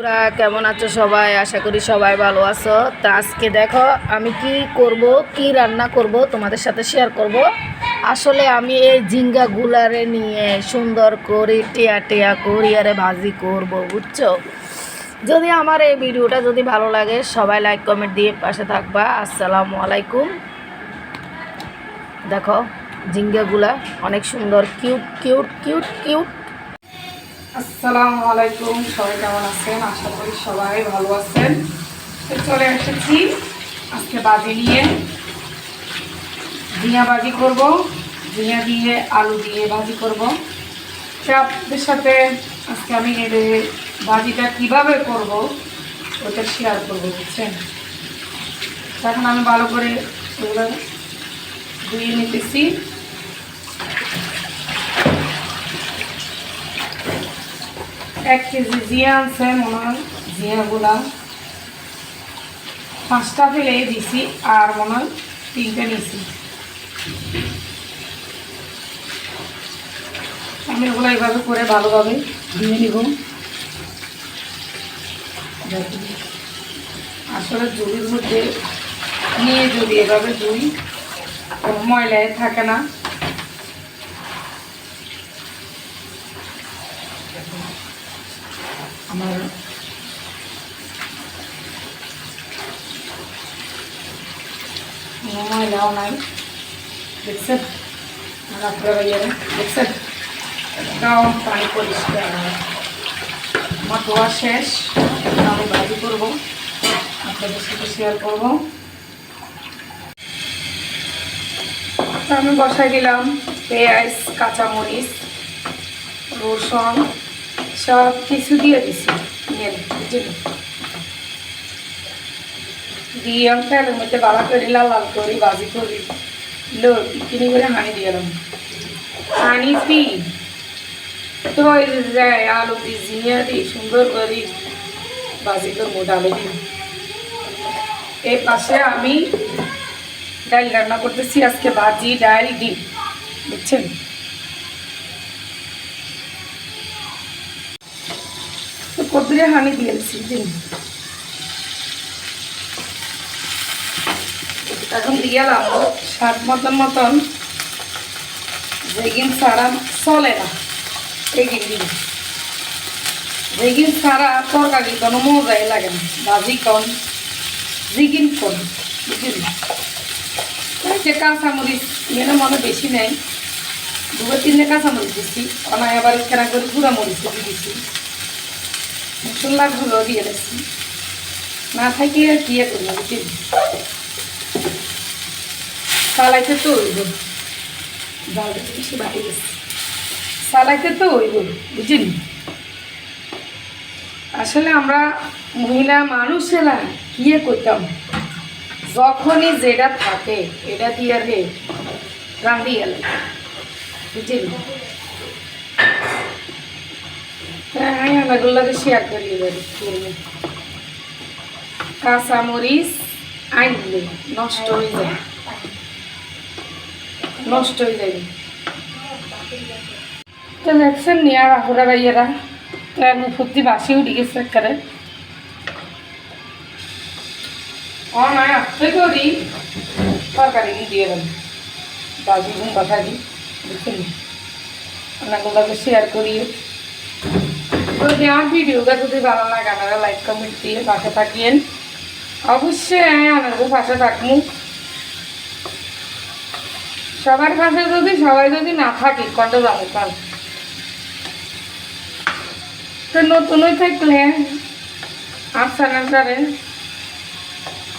তোমরা কেমন আছো সবাই? আশা করি সবাই ভালো আছো। তা আজকে দেখো আমি কি করব, কি রান্না করব তোমাদের সাথে শেয়ার করব। আসলে আমি এই ঝিঙ্গা গুলারে নিয়ে সুন্দর করে টিয়া টিয়া করিয়ারে ভাজি করব, বুঝছো? যদি আমার এই ভিডিওটা যদি ভালো লাগে সবাই লাইক কমেন্ট দিয়ে পাশে থাকবা। আসসালামু আলাইকুম। দেখো ঝিঙ্গাগুলা অনেক সুন্দর, কিউট কিউট কিউট কিউট। আসসালামু আলাইকুম, সবাই কেমন আছেন? আশা করি সবাই ভালো আছেন। চলে এসেছি আজকে বাজি নিয়ে। ঝিঙা বাজি করব, ঝিঙা দিয়ে আলু দিয়ে ভাজি করব। আপনাদের সাথে আজকে আমি এর ভাজিটা কিভাবে করব ওটা শেয়ার করবো, বুঝছেন? এখন আমি ভালো করে ওগুলো ধুয়ে নিতেছি। 1 কেজি জিয়া আছে, মনে হয় জিয়াগুলা 5টা ফেলে দিছি আর মনে হয় 3টে নিছি। আমি ওগুলো এইভাবে করে ভালোভাবে ধুয়ে নিব। আসলে ঝুড়ির মধ্যে নিয়ে যদি এভাবে ধুই ময়লায় থাকে না। আমার ময়লাও নাই, দেখছেন? আপনারা দেখছেন একদম পানি পরিষ্কার। আমার ধোয়া শেষ, আমি ভাজি করবো, আপনাদের সাথে শেয়ার করবো। আমি বসাই দিলাম পেঁয়াজ, কাঁচামরিচ, রসুন সব কিছু দিয়ে দিছি। দিয়ে আমি তেলের মধ্যে বালা করি, লাল লাল করি ভাজি করি। কিনে করে হানি দিলাম, হানি দিই তো যায় আলু দিয়ে ঝিঙে দিই সুন্দর করি ভাজি করবো, ডালে দিই। এই পাশে আমি ডাল রান্না করতেছি আজকে, ভাজি ডাল ডিম, বুঝছেন? তো কদ্দুরে হানি দিয়েছি দিন। এখন দিয়ে গেলাম স্বাদ মতন যেগিন ছাড়া চলে না, এগিন দিন। যেগিন ছাড়া তরকারি কোনো মজাই লাগে না, ভাজি কম জিগিন কম, বুঝলি? যে কাঁচামরিচ মেনে মনে বেশি নেই, 2-3টে কাঁচামরিচ দিচ্ছি, অনায় আবার কেনা করে গুঁড়া মরিচ দিচ্ছি, মশলার গুঁড়ো দিয়ে দিচ্ছি। না থাকি আর কি করবো, বুঝলি? চালাইতে তো হইব, ডালটা বেশি বাড়ি গেছে, চালাইতে তো হইব, বুঝলি? আসলে আমরা মহিলা মানুষেরা কি করতাম, যখনই যেটা থাকে এটা দিয়ে রে রাঁধি এলে, বুঝলি? হ্যাঁ, আমাগুলোকে শেয়ার করি। এবার কাঁচামরিচ আনলে নষ্ট হয়ে যায়, নষ্ট হয়ে যাবে। তো দেখছেন নিয়ে বাঁকুড়া বাইয়েরা তো আমি ফুর্তি বাসি উঠে গেছে একেবারে। নয় আসতে করি তরকারি দিয়ে দেন, বাজি গুণ কথা দিই, বুঝছেন? আপনাগুলোকে শেয়ার করি। যদি আমার ভিডিওটা যদি ভালো লাগে আপনারা লাইক কমেন্ট দিয়ে পাশে থাকিয়েন। অবশ্যই আমাদের পাশে থাকুন। সবার পাশে যদি সবাই যদি না থাকি কত যাবো কাল। তো নতুন হয়ে থাকলে আর চ্যানেলটারে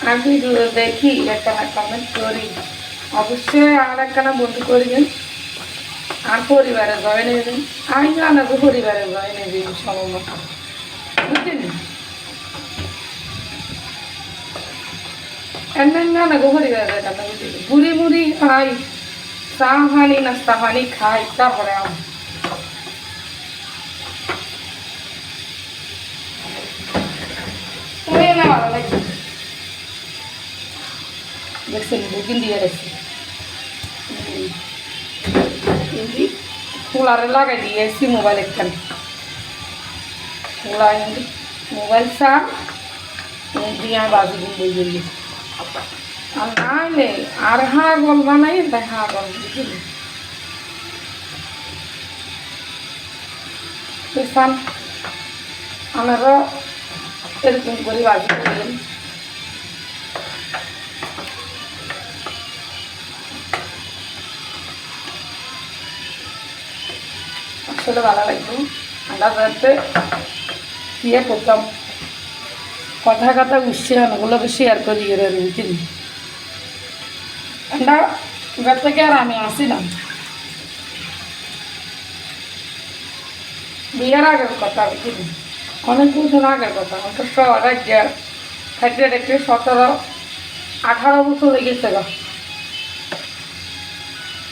আর ভিডিও দেখি একখানা কমেন্ট করি, অবশ্যই আর একখানা বন্ধু করবেন আর পরিবারে জয়েন হবেন। আমি জানাবো পরিবারে জয়েন হবেন সময় মতো, বুঝলেন? এমন জানাবো পরিবারে দেখা বুঝলি, বুড়ি মুড়ি খাই, চা পানি নাস্তা পানি খাই, তারপরে আমি ভালো লাগছে। দেখছেন বুকিং দিয়ে রাখছি, কুলারে লাগাই দিয়েছি মোবাইল একখান, কুলা মোবাইল চার দিয়ে আমি বাজি বই গেলি আর নাইলে আর গল বানাই তাই গল বুঝলি বুঝতাম আমারও এরকম করে বাজি করলেন আসলে ভালো লাগবে আমরা যাতে ইয়ে করতাম কথা কথা উঠছে ওগুলোকে শেয়ার করি এর বুঝলি আমরা ঘর থেকে আর আমি আসি না বিয়ের আগের কথা বুঝলি অনেক বছর আগের কথা আমাকে শহর রাজ্যের খাইতে দেখতে 17-18 বছর হয়ে গেছে গা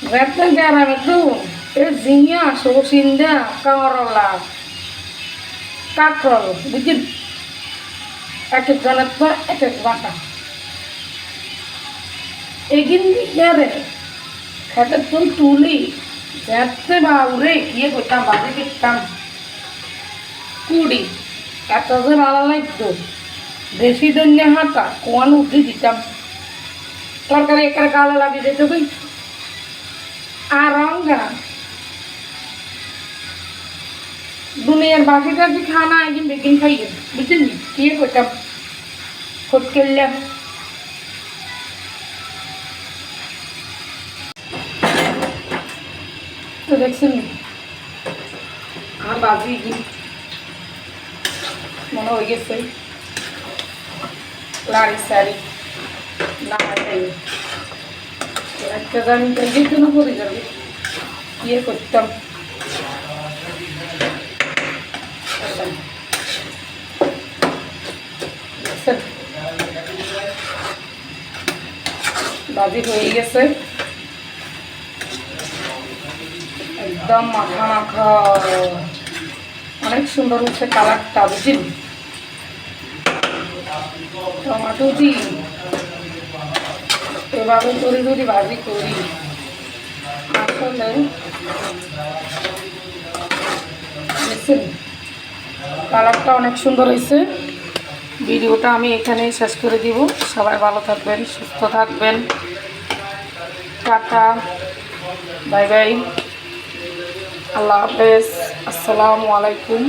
ঘর থেকে আর আমি তো এ ঝিঙা সবসিন্দা কাঁরলা কাঁকরল বুঝলি এক একজনের তো এক এক বাসা এগিন দিয়ারে খেতে তুল তুলি যেতে বাউরে গিয়ে করতাম বাজে করতাম কুড়ি এত যে ভালো লাগতো দেশি দন্য হাঁটা কোয়ান উঠে দিতাম তরকারি একার গালে লাগিয়ে দিতে কই আর রঙা দুনিয়ার বাকি টাকি খানা একদিন বেকিন খাইয়ে বুঝলি কি করতাম খোঁজ করলাম তো দেখছেন আমার বাজি মনে হয়ে গেছে লাড়ি শাড়ি না একটা জানি যে কোনো করে যাবে ইয়ে করতাম বাজি হয়ে গেছে একদম মাখা মাখা অনেক সুন্দর হচ্ছে কালারটা বুঝলি টমাটো দিই এভাবে করে যদি ভাজি করি আসলে দেখছেন কালারটা অনেক সুন্দর হয়েছে ভিডিওটা আমি এখানেই শেষ করে দিব সবাই ভালো থাকবেন সুস্থ থাকবেন টাটা বাই বাই আল্লাহ হাফেজ আসসালামু আলাইকুম